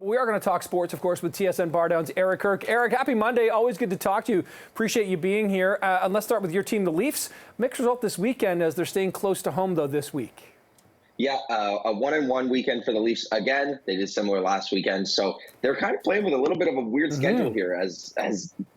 We are going to talk sports, of course, with TSN Bar Down's Eric Kirk. Eric, happy Monday. Always good to talk to you. Appreciate you being here. And let's start with your team, the Leafs. Mixed result this weekend as they're staying close to home, though, this week. Yeah, a 1-1 weekend for the Leafs again. They did similar last weekend. So they're kind of playing with a little bit of a weird schedule here as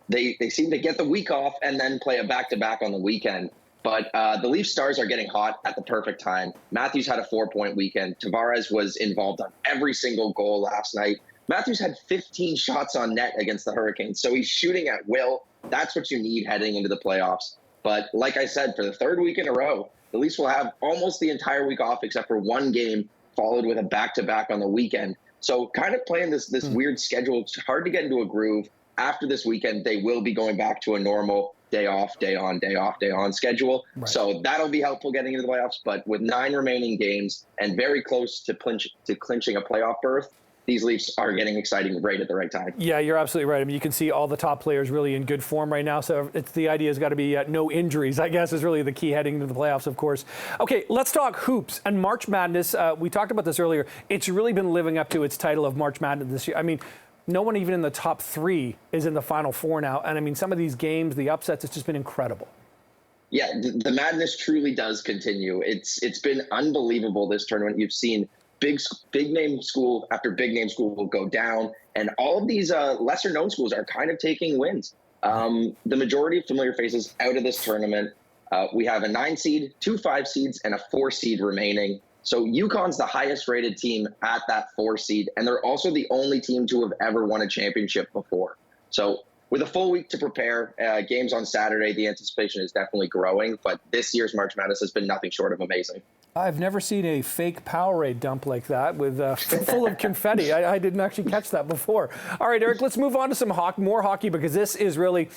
they seem to get the week off and then play a back-to-back on the weekend. But the Leafs stars are getting hot at the perfect time. Matthews had a 4-point weekend. Tavares was involved on every single goal last night. Matthews had 15 shots on net against the Hurricanes, so he's shooting at will. That's what you need heading into the playoffs. But like I said, for the third week in a row, the Leafs will have almost the entire week off except for one game followed with a back-to-back on the weekend. So kind of playing this weird schedule. It's hard to get into a groove. After this weekend, they will be going back to a normal day off, day on, day off, day on schedule. Right. So that'll be helpful getting into the playoffs. But with 9 remaining games and very close to clinching a playoff berth, these Leafs are getting exciting right at the right time. Yeah, you're absolutely right. I mean, you can see all the top players really in good form right now. So the idea has got to be no injuries, I guess, is really the key heading into the playoffs, of course. Okay, let's talk hoops and March Madness. We talked about this earlier. It's really been living up to its title of March Madness this year. I mean, no one even in the top 3 is in the Final Four now. And I mean, some of these games, the upsets, it's just been incredible. Yeah, the madness truly does continue. It's been unbelievable, this tournament. You've seen big name school after big name school will go down, and all of these lesser known schools are kind of taking wins. The majority of familiar faces out of this tournament. We have a 9 seed, 2 5 seeds, and a 4 seed remaining. So UConn's the highest rated team at that 4 seed, and they're also the only team to have ever won a championship before. So with a full week to prepare, games on Saturday, the anticipation is definitely growing, but this year's March Madness has been nothing short of amazing. I've never seen a fake Powerade dump like that with full of confetti. I didn't actually catch that before. All right, Eric, let's move on to some more hockey, because this is really,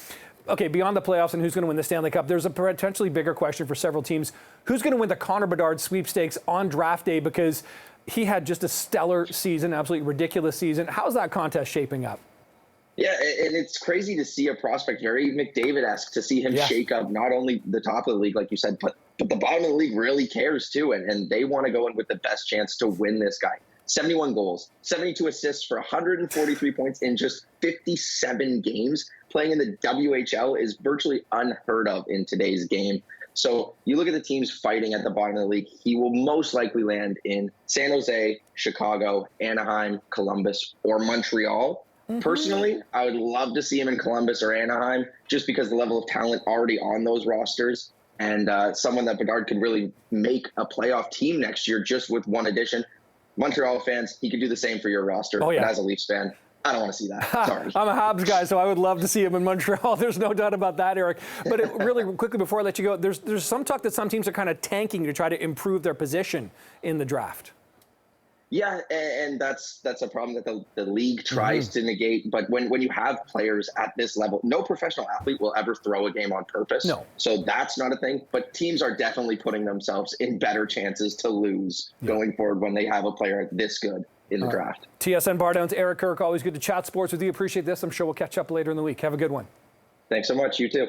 okay, beyond the playoffs and who's going to win the Stanley Cup, there's a potentially bigger question for several teams. Who's going to win the Connor Bedard sweepstakes on draft day, because he had just a stellar season, absolutely ridiculous season. How's that contest shaping up? Yeah, and it's crazy to see a prospect very McDavid-esque, to see him shake up not only the top of the league, like you said, but the bottom of the league really cares too, and they want to go in with the best chance to win this guy. 71 goals, 72 assists for 143 points in just 57 games. Playing in the WHL is virtually unheard of in today's game. So you look at the teams fighting at the bottom of the league, he will most likely land in San Jose, Chicago, Anaheim, Columbus, or Montreal. Personally, I would love to see him in Columbus or Anaheim, just because the level of talent already on those rosters, and someone that Bedard could really make a playoff team next year just with one addition. Montreal fans, he could do the same for your roster. Oh, yeah. But as a Leafs fan, I don't want to see that. Sorry. I'm a Habs guy, so I would love to see him in Montreal. There's no doubt about that, Eric. But really quickly before I let you go, there's some talk that some teams are kind of tanking to try to improve their position in the draft. Yeah, and that's a problem that the league tries to negate. But when you have players at this level, no professional athlete will ever throw a game on purpose. No. So that's not a thing. But teams are definitely putting themselves in better chances to lose going forward when they have a player this good in the draft. TSN Bar Down's Eric Kirk, always good to chat sports with you. Appreciate this. I'm sure we'll catch up later in the week. Have a good one. Thanks so much. You too.